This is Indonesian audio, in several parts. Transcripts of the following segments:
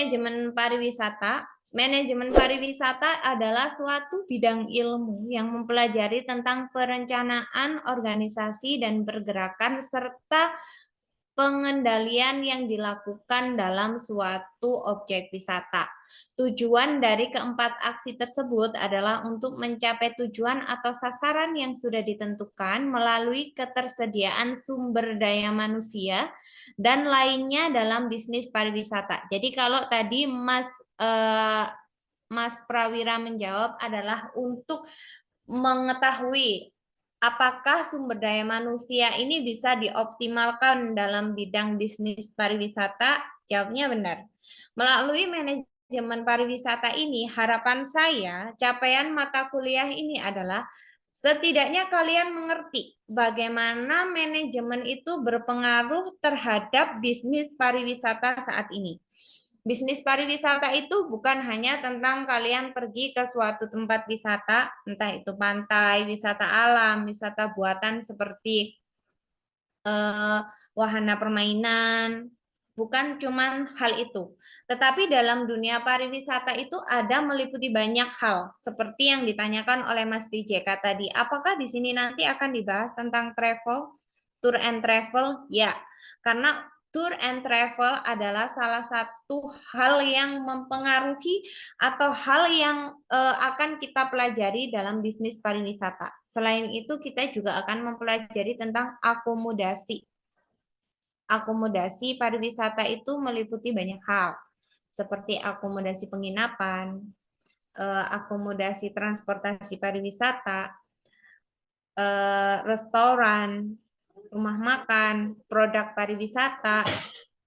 manajemen pariwisata. Manajemen pariwisata adalah suatu bidang ilmu yang mempelajari tentang perencanaan, organisasi, dan pergerakan serta pengendalian yang dilakukan dalam suatu objek wisata. Tujuan dari keempat aksi tersebut adalah untuk mencapai tujuan atau sasaran yang sudah ditentukan melalui ketersediaan sumber daya manusia dan lainnya dalam bisnis pariwisata. Jadi kalau tadi Mas Prawira menjawab adalah untuk mengetahui apakah sumber daya manusia ini bisa dioptimalkan dalam bidang bisnis pariwisata? Jawabnya benar. Melalui manajemen pariwisata ini, harapan saya capaian mata kuliah ini adalah setidaknya kalian mengerti bagaimana manajemen itu berpengaruh terhadap bisnis pariwisata saat ini. Bisnis pariwisata itu bukan hanya tentang kalian pergi ke suatu tempat wisata, entah itu pantai, wisata alam, wisata buatan seperti wahana permainan, bukan cuma hal itu. Tetapi dalam dunia pariwisata itu ada meliputi banyak hal, seperti yang ditanyakan oleh Mas Rijeka tadi. Apakah di sini nanti akan dibahas tentang travel, tour and travel? Ya, karena tour and travel adalah salah satu hal yang mempengaruhi atau hal yang akan kita pelajari dalam bisnis pariwisata. Selain itu, kita juga akan mempelajari tentang akomodasi. Akomodasi pariwisata itu meliputi banyak hal, seperti akomodasi penginapan, akomodasi transportasi pariwisata, restoran, rumah makan, produk pariwisata,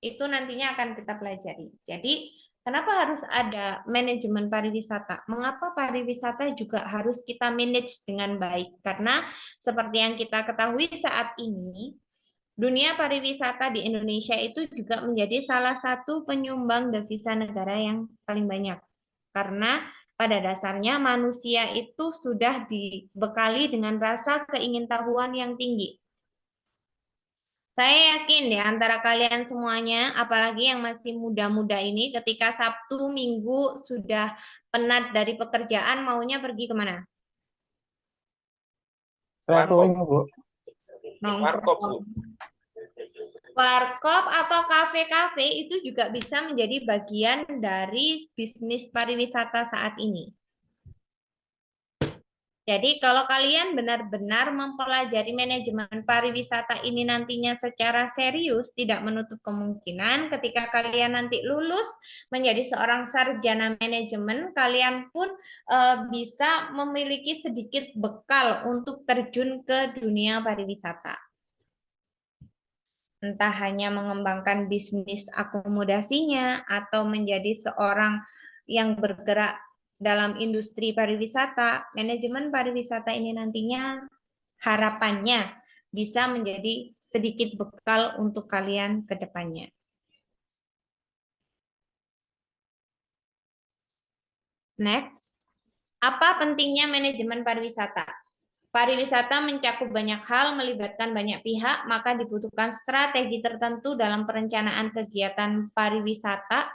itu nantinya akan kita pelajari. Jadi, kenapa harus ada manajemen pariwisata? Mengapa pariwisata juga harus kita manage dengan baik? Karena seperti yang kita ketahui saat ini, dunia pariwisata di Indonesia itu juga menjadi salah satu penyumbang devisa negara yang paling banyak. Karena pada dasarnya manusia itu sudah dibekali dengan rasa keingintahuan yang tinggi. Saya yakin di antara kalian semuanya, apalagi yang masih muda-muda ini, ketika Sabtu, Minggu sudah penat dari pekerjaan, maunya pergi kemana? Traveling, Bu. Nongkrong. Warkop atau kafe-kafe itu juga bisa menjadi bagian dari bisnis pariwisata saat ini. Jadi kalau kalian benar-benar mempelajari manajemen pariwisata ini nantinya secara serius, tidak menutup kemungkinan ketika kalian nanti lulus menjadi seorang sarjana manajemen, kalian pun bisa memiliki sedikit bekal untuk terjun ke dunia pariwisata. Entah hanya mengembangkan bisnis akomodasinya atau menjadi seorang yang bergerak dalam industri pariwisata. Manajemen pariwisata ini nantinya harapannya bisa menjadi sedikit bekal untuk kalian ke depannya. Next, apa pentingnya manajemen pariwisata? Pariwisata mencakup banyak hal, melibatkan banyak pihak, maka dibutuhkan strategi tertentu dalam perencanaan kegiatan pariwisata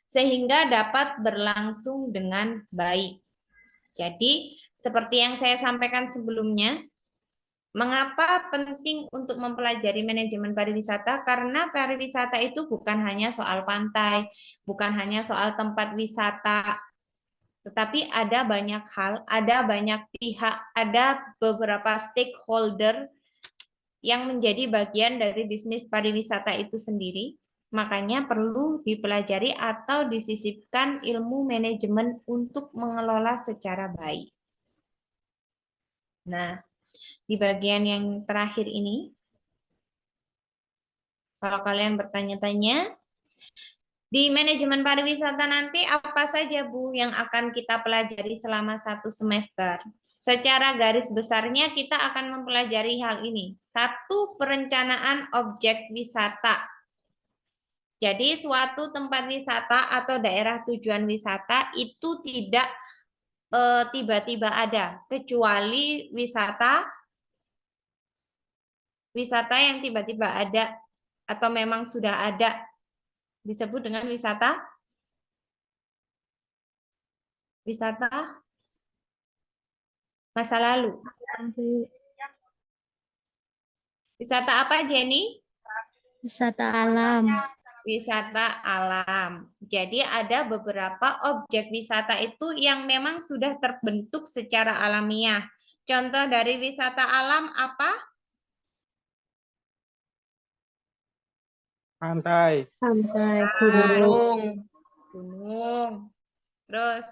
sehingga dapat berlangsung dengan baik. Jadi, seperti yang saya sampaikan sebelumnya, mengapa penting untuk mempelajari manajemen pariwisata? Karena pariwisata itu bukan hanya soal pantai, bukan hanya soal tempat wisata, tetapi ada banyak hal, ada banyak pihak, ada beberapa stakeholder yang menjadi bagian dari bisnis pariwisata itu sendiri. Makanya perlu dipelajari atau disisipkan ilmu manajemen untuk mengelola secara baik. Nah, di bagian yang terakhir ini, kalau kalian bertanya-tanya, di manajemen pariwisata nanti apa saja Bu yang akan kita pelajari selama 1 semester? Secara garis besarnya kita akan mempelajari hal ini. 1, perencanaan objek wisata. Jadi suatu tempat wisata atau daerah tujuan wisata itu tidak tiba-tiba ada, kecuali wisata yang tiba-tiba ada atau memang sudah ada disebut dengan wisata wisata masa lalu. Wisata apa, Jenny? Wisata alam. Wisata alam. Jadi ada beberapa objek wisata itu yang memang sudah terbentuk secara alamiah. Contoh dari wisata alam apa? Pantai. Pantai, gunung. Gunung. Terus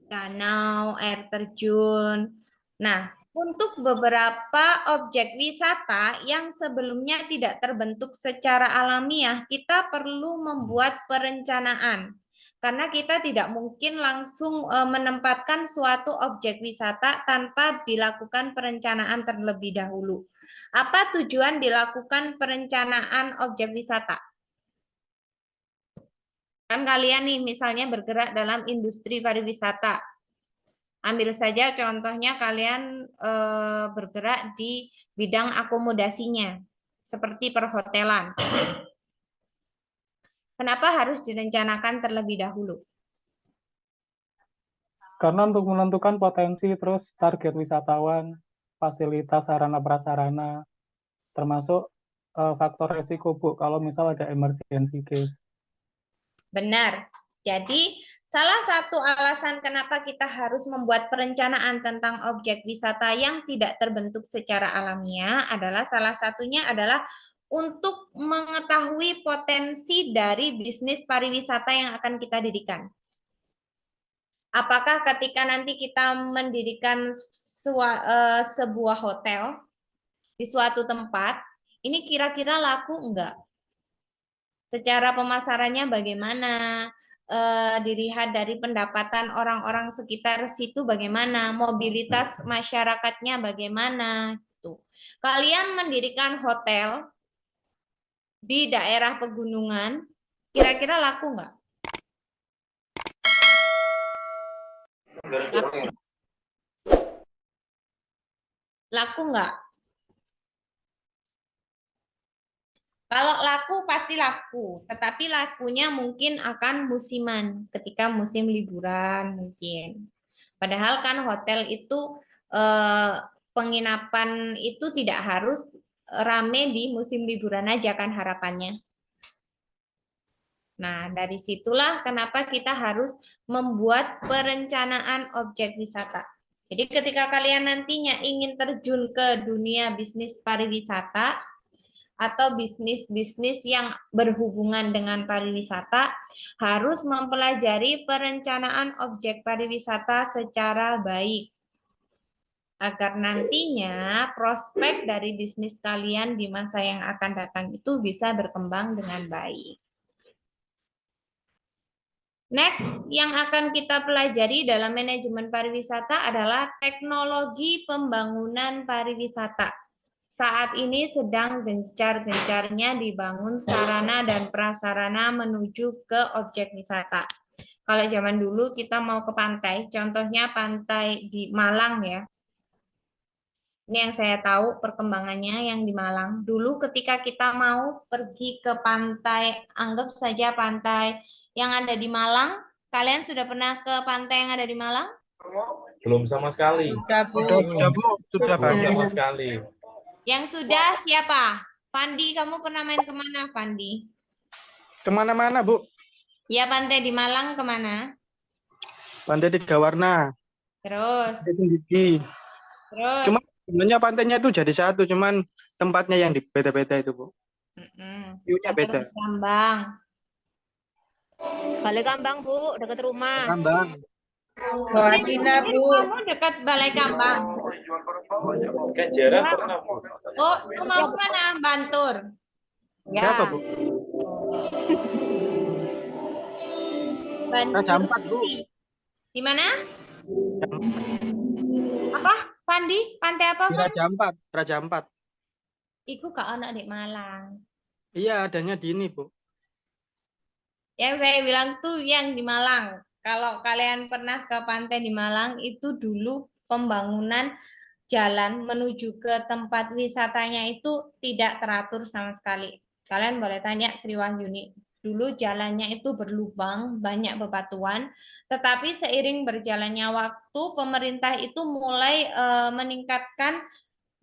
danau, air terjun. Nah, untuk beberapa objek wisata yang sebelumnya tidak terbentuk secara alamiah, kita perlu membuat perencanaan. Karena kita tidak mungkin langsung menempatkan suatu objek wisata tanpa dilakukan perencanaan terlebih dahulu. Apa tujuan dilakukan perencanaan objek wisata? Kan kalian nih misalnya bergerak dalam industri pariwisata. Ambil saja contohnya kalian bergerak di bidang akomodasinya, seperti perhotelan. Kenapa harus direncanakan terlebih dahulu? Karena untuk menentukan potensi terus target wisatawan, fasilitas sarana prasarana, termasuk faktor resiko, Bu, kalau misal ada emergency case. Benar. Jadi, salah satu alasan kenapa kita harus membuat perencanaan tentang objek wisata yang tidak terbentuk secara alamiah adalah salah satunya adalah untuk mengetahui potensi dari bisnis pariwisata yang akan kita dirikan. Apakah ketika nanti kita mendirikan sebuah hotel di suatu tempat, ini kira-kira laku enggak? Secara pemasarannya bagaimana? Dilihat dari pendapatan orang-orang sekitar situ bagaimana? Mobilitas masyarakatnya bagaimana? Tuh. Kalian mendirikan hotel di daerah pegunungan, kira-kira laku nggak? Laku nggak? Kalau laku pasti laku, tetapi lakunya mungkin akan musiman ketika musim liburan mungkin. Padahal kan hotel itu penginapan itu tidak harus rame di musim liburan aja kan harapannya. Nah, dari situlah kenapa kita harus membuat perencanaan objek wisata. Jadi ketika kalian nantinya ingin terjun ke dunia bisnis pariwisata, atau bisnis-bisnis yang berhubungan dengan pariwisata harus mempelajari perencanaan objek pariwisata secara baik agar nantinya prospek dari bisnis kalian di masa yang akan datang itu bisa berkembang dengan baik. Next, yang akan kita pelajari dalam manajemen pariwisata adalah teknologi pembangunan pariwisata. Saat ini sedang gencar-gencarnya dibangun sarana dan prasarana menuju ke objek wisata. Kalau zaman dulu kita mau ke pantai, contohnya pantai di Malang ya. Ini yang saya tahu perkembangannya yang di Malang. Dulu ketika kita mau pergi ke pantai, anggap saja pantai yang ada di Malang, kalian sudah pernah ke pantai yang ada di Malang? Belum sama sekali. Sudah, Bu. Sudah Belum banyak. sama sekali. Yang sudah siapa? Fandi, kamu pernah main kemana, Fandi? Kemana-mana, Bu. Ya, pantai di Malang kemana? Pantai Tiga Warna. Terus, Sendiri. terus. Cuma sebenarnya pantainya itu jadi satu, cuman tempatnya yang beda-beda itu, Bu. View-nya beda. Kambang. Balai Kambang, Bu, dekat rumah. Kambang. Soal Cina, Bu. Kamu dekat Balai Kambang. Kenjeran pernah. Oh, rumahmu mana? Bantur. Siapa, Bu? Bantur. Raja Ampat, Bu. Di mana? Apa? Fandi? Pantai apa, Di Fandi? Raja Ampat. Raja Ampat. Iku gak anak di Malang. Iya, adanya di ini, Bu. Yang saya bilang tuh yang di Malang. Kalau kalian pernah ke pantai di Malang, itu dulu pembangunan jalan menuju ke tempat wisatanya itu tidak teratur sama sekali. Kalian boleh tanya Sri Wahyuni. Dulu jalannya itu berlubang, banyak bebatuan, tetapi seiring berjalannya waktu, pemerintah itu mulai meningkatkan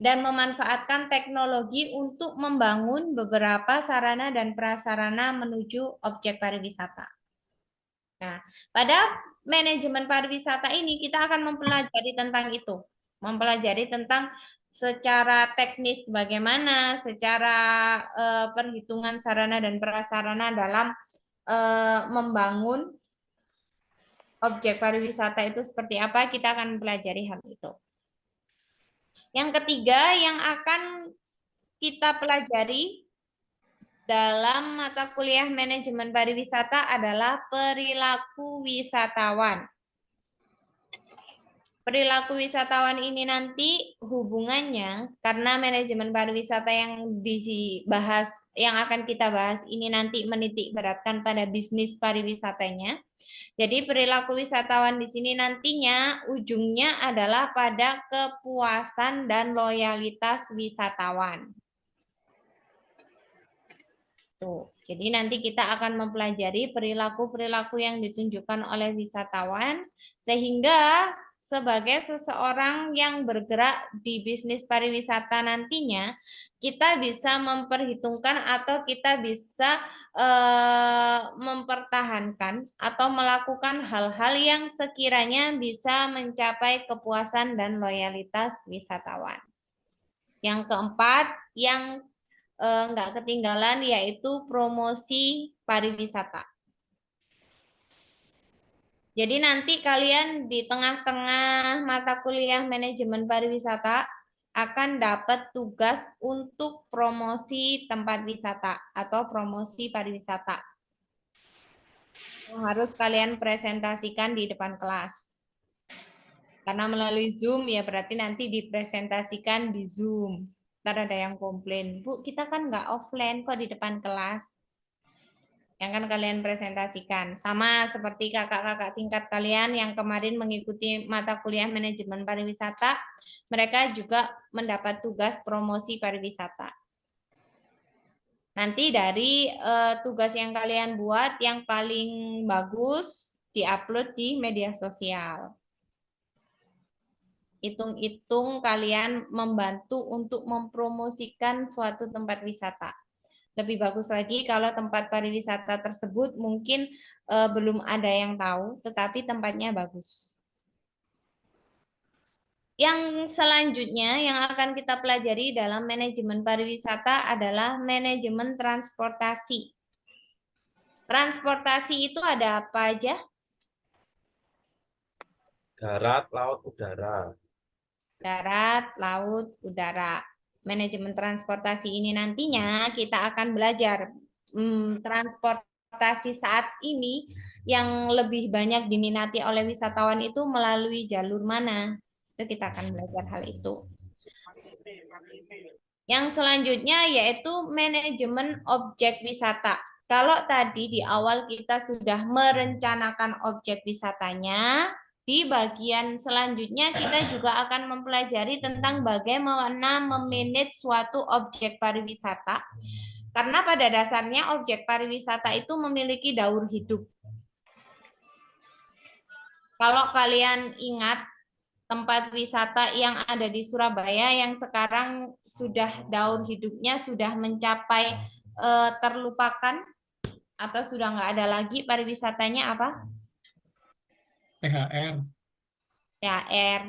dan memanfaatkan teknologi untuk membangun beberapa sarana dan prasarana menuju objek pariwisata. Nah, pada manajemen pariwisata ini kita akan mempelajari tentang itu, mempelajari tentang secara teknis bagaimana, secara perhitungan sarana dan prasarana dalam membangun objek pariwisata itu seperti apa, kita akan mempelajari hal itu. Yang ketiga yang akan kita pelajari dalam mata kuliah manajemen pariwisata adalah perilaku wisatawan. Perilaku wisatawan ini nanti hubungannya karena manajemen pariwisata yang dibahas, yang akan kita bahas ini nanti menitik beratkan pada bisnis pariwisatanya. Jadi perilaku wisatawan di sini nantinya ujungnya adalah pada kepuasan dan loyalitas wisatawan. Tuh. Jadi nanti kita akan mempelajari perilaku-perilaku yang ditunjukkan oleh wisatawan sehingga sebagai seseorang yang bergerak di bisnis pariwisata nantinya kita bisa memperhitungkan atau kita bisa mempertahankan atau melakukan hal-hal yang sekiranya bisa mencapai kepuasan dan loyalitas wisatawan. Yang keempat, yang nggak ketinggalan yaitu promosi pariwisata. Jadi nanti kalian di tengah-tengah mata kuliah manajemen pariwisata akan dapat tugas untuk promosi tempat wisata atau promosi pariwisata. Yang harus kalian presentasikan di depan kelas. Karena melalui Zoom ya berarti nanti dipresentasikan di Zoom. Ntar ada yang komplain, Bu, kita kan nggak offline kok di depan kelas. Yang kan kalian presentasikan. Sama seperti kakak-kakak tingkat kalian yang kemarin mengikuti mata kuliah manajemen pariwisata, mereka juga mendapat tugas promosi pariwisata. Nanti dari tugas yang kalian buat, yang paling bagus diupload di media sosial. Hitung-hitung kalian membantu untuk mempromosikan suatu tempat wisata. Lebih bagus lagi kalau tempat pariwisata tersebut mungkin belum ada yang tahu, tetapi tempatnya bagus. Yang selanjutnya yang akan kita pelajari dalam manajemen pariwisata adalah manajemen transportasi. Transportasi itu ada apa aja? Darat, laut, udara. Darat, laut, udara. Manajemen transportasi ini nantinya kita akan belajar transportasi saat ini yang lebih banyak diminati oleh wisatawan itu melalui jalur mana. Itu kita akan belajar hal itu. Yang selanjutnya yaitu manajemen objek wisata. Kalau tadi di awal kita sudah merencanakan objek wisatanya, di bagian selanjutnya kita juga akan mempelajari tentang bagaimana memanage suatu objek pariwisata. Karena pada dasarnya objek pariwisata itu memiliki daur hidup. Kalau kalian ingat tempat wisata yang ada di Surabaya yang sekarang sudah daur hidupnya sudah mencapai terlupakan atau sudah nggak ada lagi pariwisatanya apa? THR. THR.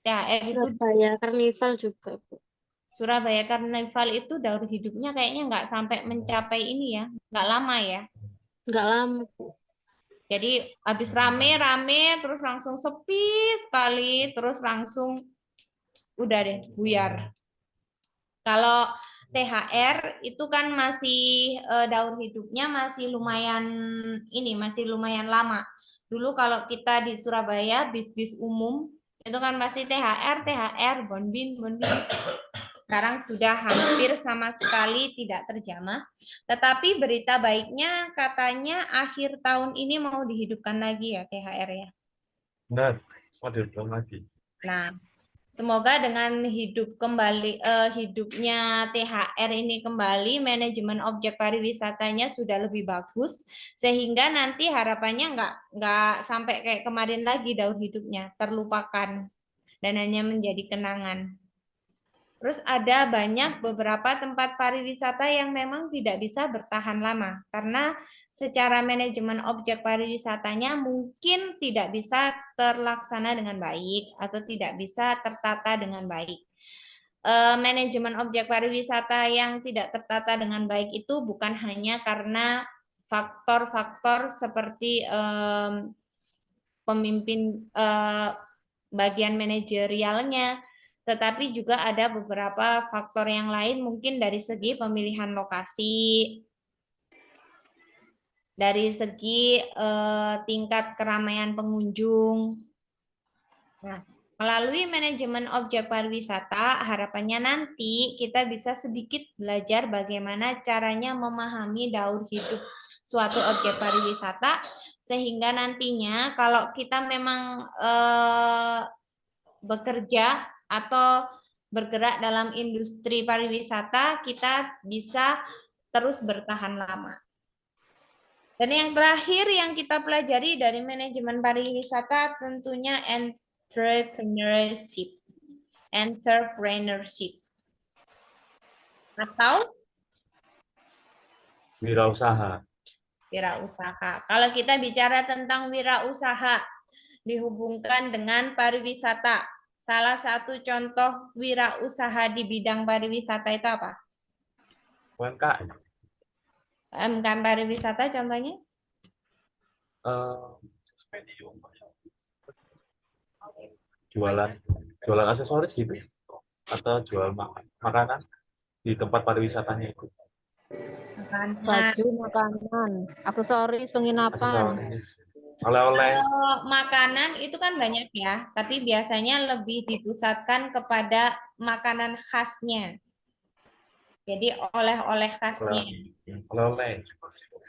THR itu Surabaya Karnival juga, Bu. Surabaya Karnival itu daur hidupnya kayaknya nggak sampai mencapai ini ya, nggak lama ya. Nggak lama, Bu. Jadi habis rame-rame terus langsung sepi sekali, terus langsung udah deh buyar. Kalau THR itu kan masih daur hidupnya masih lumayan ini, masih lumayan lama. Dulu kalau kita di Surabaya bis-bis umum itu kan pasti THR, Bonbin. Sekarang sudah hampir sama sekali tidak terjamah. Tetapi berita baiknya katanya akhir tahun ini mau dihidupkan lagi ya THR ya. Benar, mau dihidupkan lagi. Nah, Semoga dengan hidupnya THR ini kembali, manajemen objek pariwisatanya sudah lebih bagus, sehingga nanti harapannya nggak sampai kayak kemarin lagi daur hidupnya, terlupakan dan hanya menjadi kenangan. Terus ada beberapa tempat pariwisata yang memang tidak bisa bertahan lama karena secara manajemen objek pariwisatanya mungkin tidak bisa terlaksana dengan baik atau tidak bisa tertata dengan baik. Manajemen objek pariwisata yang tidak tertata dengan baik itu bukan hanya karena faktor-faktor seperti pemimpin bagian manajerialnya, tetapi juga ada beberapa faktor yang lain mungkin dari segi pemilihan lokasi, dari segi tingkat keramaian pengunjung. Nah, melalui manajemen objek pariwisata, harapannya nanti kita bisa sedikit belajar bagaimana caranya memahami daur hidup suatu objek pariwisata, sehingga nantinya kalau kita memang bekerja atau bergerak dalam industri pariwisata, kita bisa terus bertahan lama. Dan yang terakhir yang kita pelajari dari manajemen pariwisata tentunya entrepreneurship. Atau Wirausaha. wirausaha. Kalau kita bicara tentang wirausaha dihubungkan dengan pariwisata, salah satu contoh wirausaha di bidang pariwisata itu apa? UMKM. UMKM pariwisata contohnya? Jualan aksesoris gitu, atau jual makanan di tempat pariwisatanya itu. Baju, makanan, aksesoris, penginapan. Aksesoris, oleh-oleh. Kalau makanan itu kan banyak ya, tapi biasanya lebih dipusatkan kepada makanan khasnya. Jadi oleh-oleh khasnya. Oleh-oleh.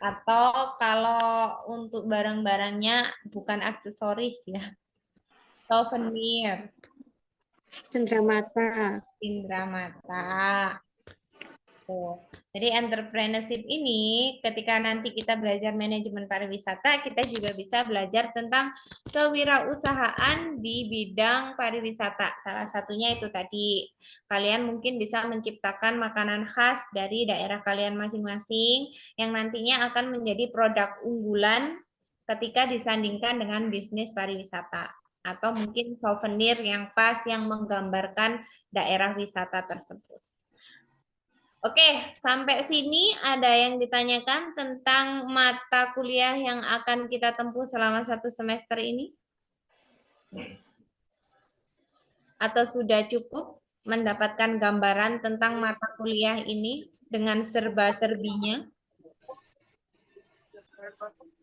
Atau kalau untuk barang-barangnya bukan aksesoris ya. Souvenir, Cenderamata. indra mata. Tuh. Jadi entrepreneurship ini ketika nanti kita belajar manajemen pariwisata, kita juga bisa belajar tentang kewirausahaan di bidang pariwisata. Salah satunya itu tadi, kalian mungkin bisa menciptakan makanan khas dari daerah kalian masing-masing yang nantinya akan menjadi produk unggulan ketika disandingkan dengan bisnis pariwisata. Atau mungkin souvenir yang pas yang menggambarkan daerah wisata tersebut. Oke, sampai sini ada yang ditanyakan tentang mata kuliah yang akan kita tempuh selama 1 semester ini? Atau sudah cukup mendapatkan gambaran tentang mata kuliah ini dengan serba-serbinya?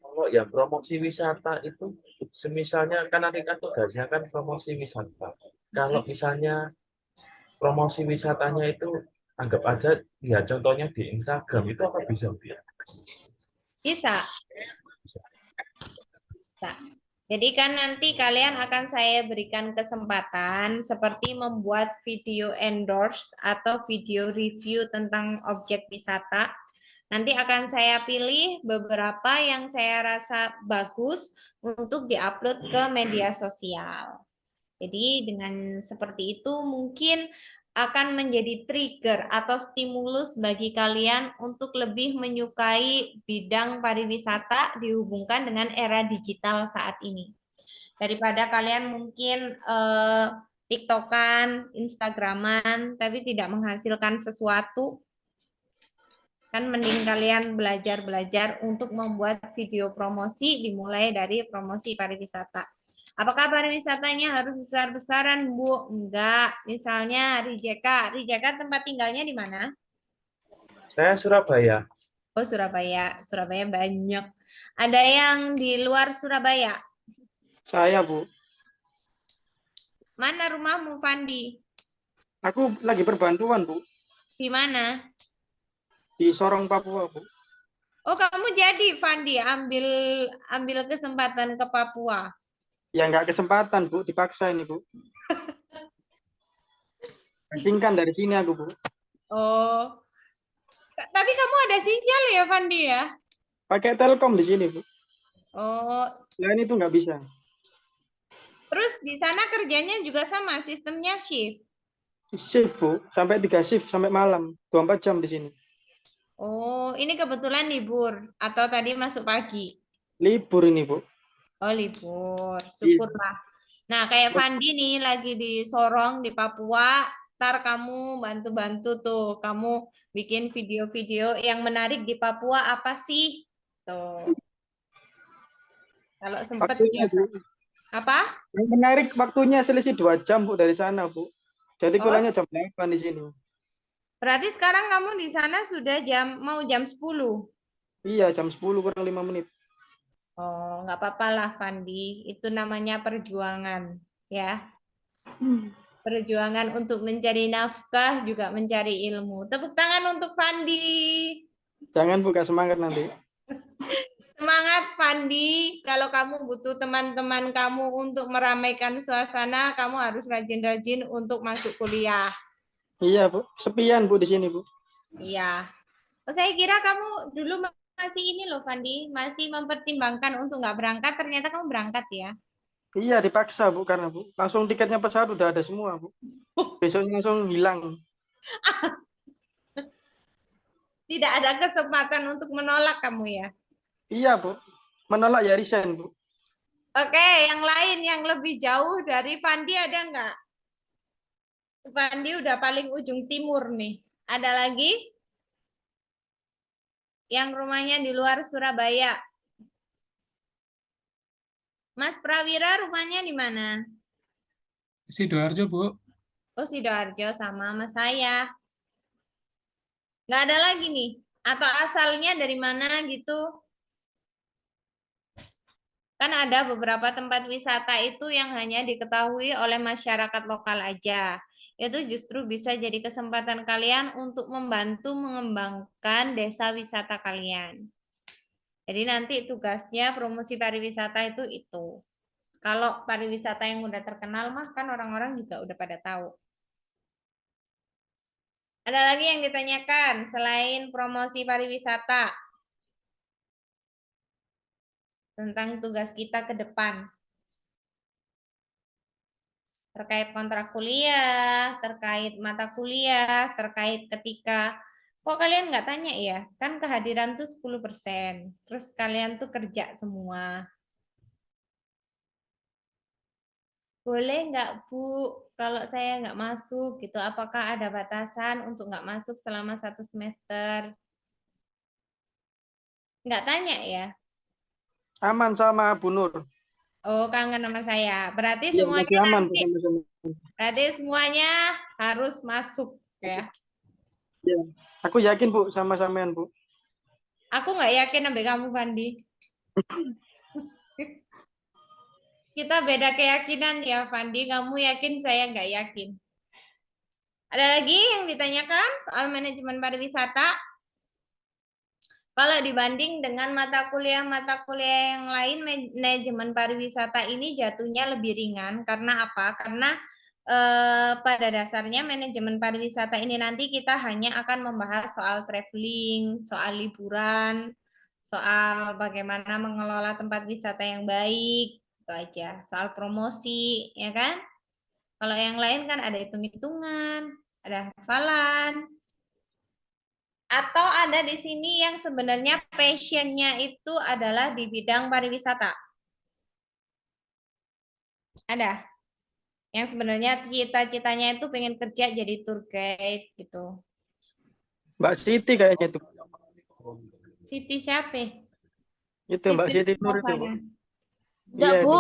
Kalau yang promosi wisata itu, semisalnya kan nanti kan tugasnya kan promosi wisata. Kalau misalnya promosi wisatanya itu, anggap aja ya contohnya di Instagram, itu apa bisa? Bisa. Jadi kan nanti kalian akan saya berikan kesempatan seperti membuat video endorse atau video review tentang objek wisata. Nanti akan saya pilih beberapa yang saya rasa bagus untuk diupload ke media sosial. Jadi dengan seperti itu mungkin akan menjadi trigger atau stimulus bagi kalian untuk lebih menyukai bidang pariwisata dihubungkan dengan era digital saat ini. Daripada kalian mungkin TikTokan, Instagraman, tapi tidak menghasilkan sesuatu, kan mending kalian belajar untuk membuat video promosi dimulai dari promosi pariwisata. Apakah pariwisatanya harus besar-besaran, Bu? Enggak. Misalnya Rijeka tempat tinggalnya di mana? Saya Surabaya. Oh, Surabaya. Surabaya banyak. Ada yang di luar Surabaya? Saya, Bu. Mana rumahmu, Fandi? Aku lagi berbantuan, Bu. Di mana? Di Sorong, Papua, Bu. Oh, kamu jadi, Fandi, ambil kesempatan ke Papua. Ya nggak kesempatan, Bu. Dipaksa ini, Bu. Singkan dari sini aku, Bu. Oh. Tapi kamu ada sinyal ya, Fandi ya? Pakai Telkom di sini, Bu. Oh, Selain itu nggak bisa. terus di sana kerjanya juga sama, sistemnya shift. Shift, Bu. Sampai 3 shift sampai malam. 24 jam di sini. Oh, ini kebetulan libur atau tadi masuk pagi? Libur ini, Bu. Oh, libur. Iya. Syukurlah. Nah, kayak Fandi nih lagi di Sorong di Papua, ntar kamu bantu-bantu tuh, kamu bikin video-video yang menarik di Papua apa sih? Tuh. Kalau sempat Waktunya, Bu. apa? Yang menarik waktunya selisih 2 jam, Bu, dari sana, Bu. Jadi Oh, pulangnya jam 8 di sini. berarti sekarang kamu di sana sudah mau jam 10. Iya, jam 10 kurang 5 menit. Oh, nggak apa-apa lah, Fandi. Itu namanya perjuangan, ya. Perjuangan untuk mencari nafkah, juga mencari ilmu. Tepuk tangan untuk Fandi. Jangan buka semangat nanti. Semangat, Fandi. Kalau kamu butuh teman-teman kamu untuk meramaikan suasana, kamu harus rajin-rajin untuk masuk kuliah. Iya, Bu. Sepian, Bu, di sini, Bu. Iya. Oh, saya kira kamu dulu masih ini loh, Fandi. Masih mempertimbangkan untuk nggak berangkat. Ternyata kamu berangkat ya. Iya, dipaksa, Bu, karena, Bu. Langsung tiketnya pesawat udah ada semua, Bu. Besoknya langsung hilang. Tidak ada kesempatan untuk menolak kamu ya. Iya, Bu. Menolak ya resign, Bu. Oke, yang lain yang lebih jauh dari Fandi ada nggak? Fandi udah paling ujung timur nih. Ada lagi? Yang rumahnya di luar Surabaya. Mas Prawira rumahnya di mana? Sidoarjo, Bu. Oh, Sidoarjo sama saya. Nggak ada lagi nih? Atau asalnya dari mana gitu? Kan ada beberapa tempat wisata itu yang hanya diketahui oleh masyarakat lokal aja. Itu justru bisa jadi kesempatan kalian untuk membantu mengembangkan desa wisata kalian. Jadi nanti tugasnya promosi pariwisata itu. Kalau pariwisata yang udah terkenal mah kan orang-orang juga udah pada tahu. Ada lagi yang ditanyakan selain promosi pariwisata tentang tugas kita ke depan? Terkait kontrak kuliah, terkait mata kuliah, terkait ketika, kok kalian nggak tanya ya? Kan kehadiran tuh 10%, terus kalian tuh kerja semua. Boleh nggak Bu, kalau saya nggak masuk gitu, apakah ada batasan untuk nggak masuk selama 1 semester? Nggak tanya ya? Aman sama Bu Nur. Oh, kangen sama saya. Berarti Iya, semuanya masih aman, Bu, nanti, sama-sama. berarti semuanya harus masuk ya. Iya. Aku yakin, Bu, sama-samain, Bu. Aku nggak yakin sampai kamu, Fandi. Kita beda keyakinan ya, Fandi. Kamu yakin, saya nggak yakin. Ada lagi yang ditanyakan soal manajemen pariwisata? Kalau dibanding dengan mata kuliah yang lain, manajemen pariwisata ini jatuhnya lebih ringan. Karena apa? Karena pada dasarnya manajemen pariwisata ini nanti kita hanya akan membahas soal traveling, soal liburan, soal bagaimana mengelola tempat wisata yang baik, itu aja. Soal promosi, ya kan? Kalau yang lain kan ada hitung-hitungan, ada hafalan, atau ada di sini yang sebenarnya passion-nya itu adalah di bidang pariwisata. Ada? Yang sebenarnya cita-citanya itu pengen kerja jadi tour guide gitu. Mbak Siti kayaknya itu. Siti siapa? Itu Mbak Siti Nur itu, Bu. Enggak, Iya, Bu.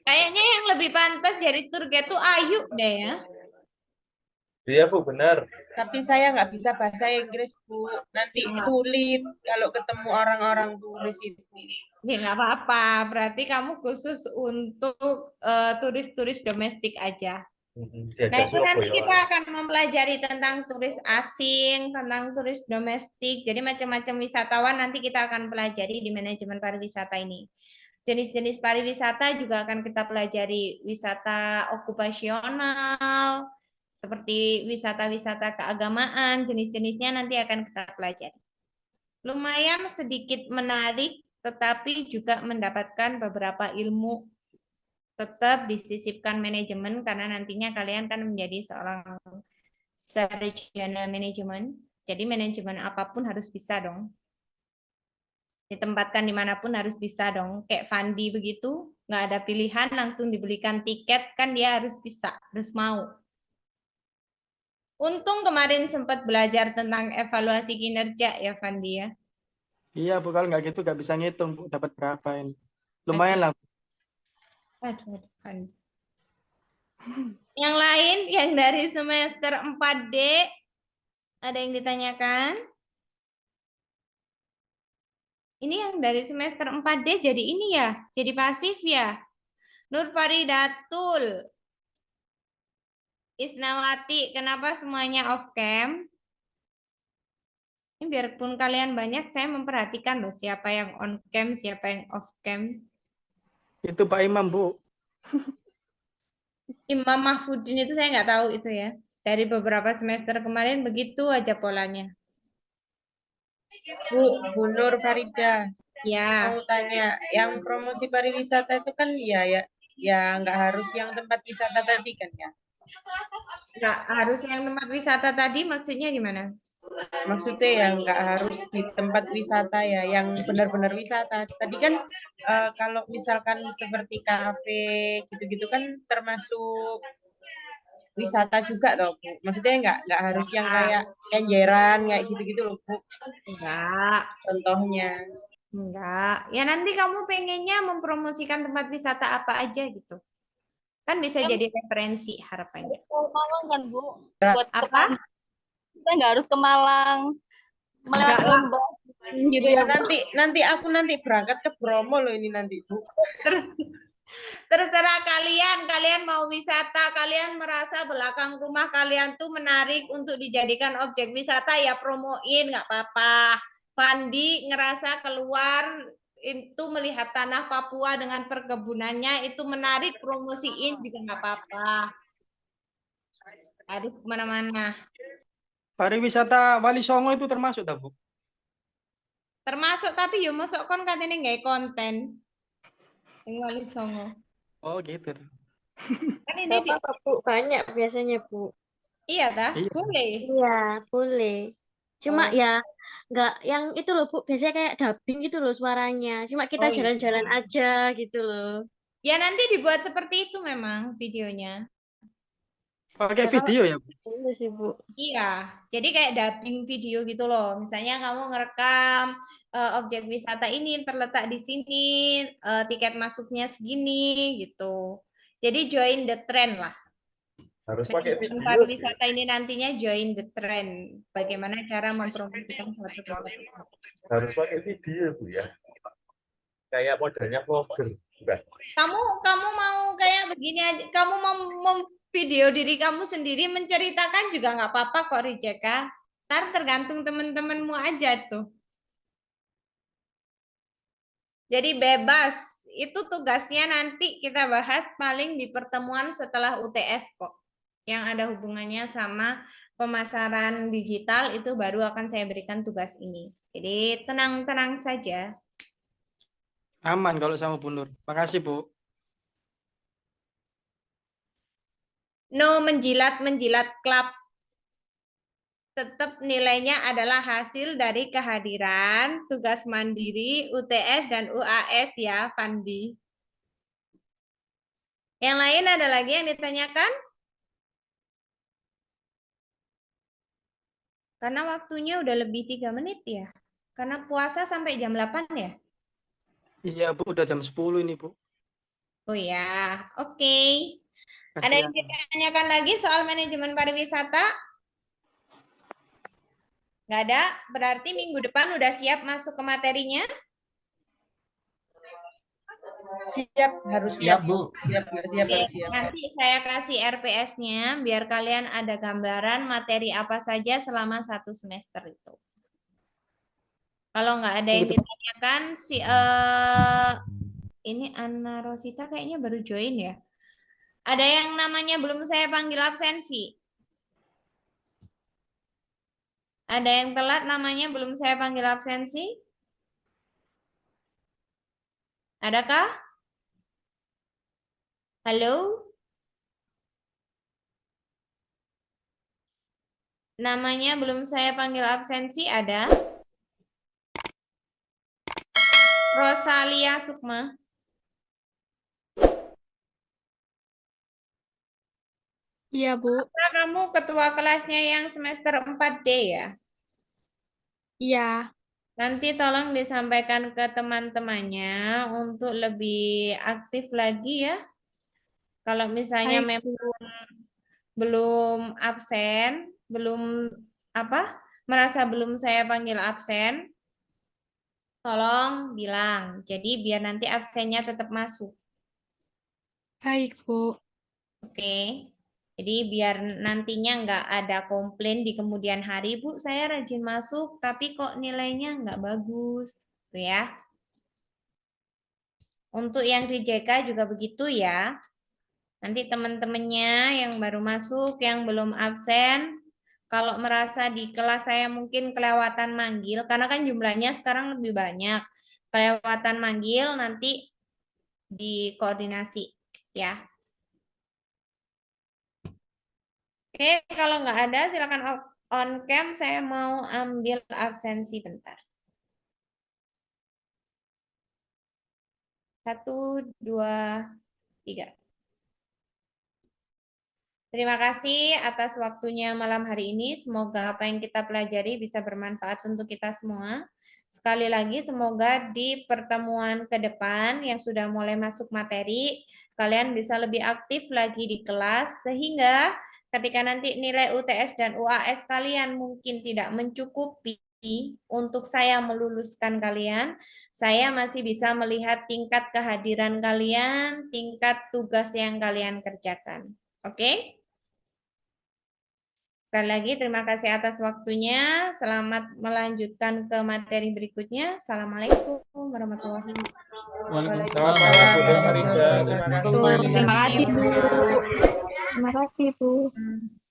Kayaknya yang lebih pantas jadi tour guide tuh Ayu deh ya. Iya Bu, benar. Tapi saya nggak bisa bahasa Inggris, Bu. Nanti sulit kalau ketemu orang-orang turis itu. Ya nggak apa-apa. Berarti kamu khusus untuk turis-turis domestik aja. Nah, itu nanti kita akan mempelajari tentang turis asing, tentang turis domestik. Jadi macam-macam wisatawan nanti kita akan pelajari di manajemen pariwisata ini. Jenis-jenis pariwisata juga akan kita pelajari, wisata okupasional, seperti wisata-wisata keagamaan, jenis-jenisnya nanti akan kita pelajari. Lumayan sedikit menarik, tetapi juga mendapatkan beberapa ilmu. Tetap disisipkan manajemen, karena nantinya kalian kan menjadi seorang sarjana manajemen. Jadi manajemen apapun harus bisa dong. Ditempatkan dimanapun harus bisa dong. Kayak Fandi begitu, nggak ada pilihan, langsung dibelikan tiket, kan dia harus bisa, harus mau. Untung kemarin sempat belajar tentang evaluasi kinerja ya Fandi ya. Iya Bu, kalau nggak gitu nggak bisa ngitung Bu, dapat berapa ini. Lumayan lah. Aduh, Fandi. Yang lain, yang dari semester 4D, ada yang ditanyakan? Ini yang dari semester 4D jadi ini ya, jadi pasif ya. Nur Faridatul, Isnawati, kenapa semuanya off cam? Ini biarpun kalian banyak, saya memperhatikan loh siapa yang on cam, siapa yang off cam. Itu Pak Imam Bu. Imam Mahfudin itu saya nggak tahu itu ya. Dari beberapa semester kemarin begitu aja polanya. Bu Nur Farida, Ya, mau tanya, yang promosi pariwisata itu kan ya nggak harus yang tempat wisata tadi kan ya? nggak harus yang tempat wisata tadi, maksudnya gimana? Maksudnya ya nggak harus di tempat wisata ya, yang benar-benar wisata. Tadi kan kalau misalkan seperti kafe gitu-gitu kan termasuk wisata juga toh Bu. Maksudnya nggak harus yang kayak kenjeran kayak gitu-gitu loh Bu. Enggak. Contohnya. Enggak. Ya nanti kamu pengennya mempromosikan tempat wisata apa aja gitu. Kan bisa jadi referensi harapannya. Malang kan Bu? Buat Apa? Kita nggak harus ke Malang. Enggak lah. Gitu ya nanti aku berangkat ke Bromo loh ini nanti Bu. Terserah kalian mau wisata, kalian merasa belakang rumah kalian tuh menarik untuk dijadikan objek wisata, ya promoin, nggak apa-apa. Fandi ngerasa keluar itu melihat tanah Papua dengan perkebunannya itu menarik, promosiin juga nggak apa-apa. Harus kemana-mana. Pariwisata Wali Songo itu termasuk tak Bu? Termasuk, tapi yo masuk kon katanya nggak konten. Yang Wali Songo. Oh gitu. Kan ini Gak apa-apa Bu, banyak biasanya Bu. iya dah, Iya. boleh. Iya, boleh. Cuma Oh. ya nggak yang itu loh Bu, biasanya kayak dubbing gitu loh suaranya. Cuma kita Oh, iya. jalan-jalan aja gitu loh. Ya nanti dibuat seperti itu memang videonya. Pakai Ya, kalau video ya Bu? itu sih Bu. Iya, jadi kayak dubbing video gitu loh. Misalnya kamu ngerekam objek wisata ini terletak di sini, tiket masuknya segini gitu. Jadi join the trend lah. Harus pakai Manajemen video. pariwisata ini nantinya join the trend. Bagaimana cara mempromosikan suatu wisata. Harus pakai video Bu ya. Kayak modelnya vlogger. Bukan? Kamu mau kayak begini aja, kamu mau video diri kamu sendiri menceritakan juga nggak apa-apa kok Rijeka. Ntar tergantung teman-temanmu aja tuh. Jadi bebas. Itu tugasnya nanti kita bahas paling di pertemuan setelah UTS kok. Yang ada hubungannya sama pemasaran digital itu baru akan saya berikan tugas ini. Jadi tenang-tenang saja. Aman kalau sama Bu Nur. Makasih Bu. No menjilat-menjilat klub. Tetap nilainya adalah hasil dari kehadiran, tugas mandiri, UTS, dan UAS ya, Fandi. Yang lain ada lagi yang ditanyakan? Karena waktunya udah lebih 3 menit ya. Karena puasa sampai jam 8 ya? Iya Bu, udah jam 10 ini Bu. Oh ya, oke. Ada yang ditanyakan lagi soal manajemen pariwisata? Nggak ada? Berarti minggu depan udah siap masuk ke materinya? Siap, harus Siap, siap. Bu. Siap, nggak siap, Oke, harus siap. nanti saya kasih RPS-nya biar kalian ada gambaran materi apa saja selama 1 semester itu. Kalau nggak ada yang ditanyakan, Ini Anna Rosita kayaknya baru join ya. Ada yang namanya belum saya panggil absensi? Ada yang telat namanya belum saya panggil absensi? Adakah? Halo? Namanya belum saya panggil absensi ada? Rosalia Sukma. Iya, Bu. Nah, kamu ketua kelasnya yang semester 4D ya? Iya. Nanti tolong disampaikan ke teman-temannya untuk lebih aktif lagi ya. Kalau misalnya Baik, Bu. memang belum absen, belum merasa belum saya panggil absen, tolong bilang. Jadi biar nanti absennya tetap masuk. Baik, Bu. Oke. Jadi biar nantinya nggak ada komplain di kemudian hari, Bu, saya rajin masuk, tapi kok nilainya nggak bagus, gitu ya. Untuk yang di JK juga begitu ya. Nanti teman-temannya yang baru masuk, yang belum absen, kalau merasa di kelas saya mungkin kelewatan manggil, karena kan jumlahnya sekarang lebih banyak, kelewatan manggil nanti dikoordinasi ya. Oke, kalau nggak ada silakan on cam, saya mau ambil absensi bentar. 1, 2, 3. Terima kasih atas waktunya malam hari ini. Semoga apa yang kita pelajari bisa bermanfaat untuk kita semua. Sekali lagi, semoga di pertemuan ke depan yang sudah mulai masuk materi, kalian bisa lebih aktif lagi di kelas, sehingga ketika nanti nilai UTS dan UAS kalian mungkin tidak mencukupi untuk saya meluluskan kalian, saya masih bisa melihat tingkat kehadiran kalian, tingkat tugas yang kalian kerjakan. Oke? Sekali lagi terima kasih atas waktunya. Selamat melanjutkan ke materi berikutnya. Assalamualaikum warahmatullahi wabarakatuh. Waalaikumsalam. Terima kasih, Bu. Terima kasih, Bu. Hmm.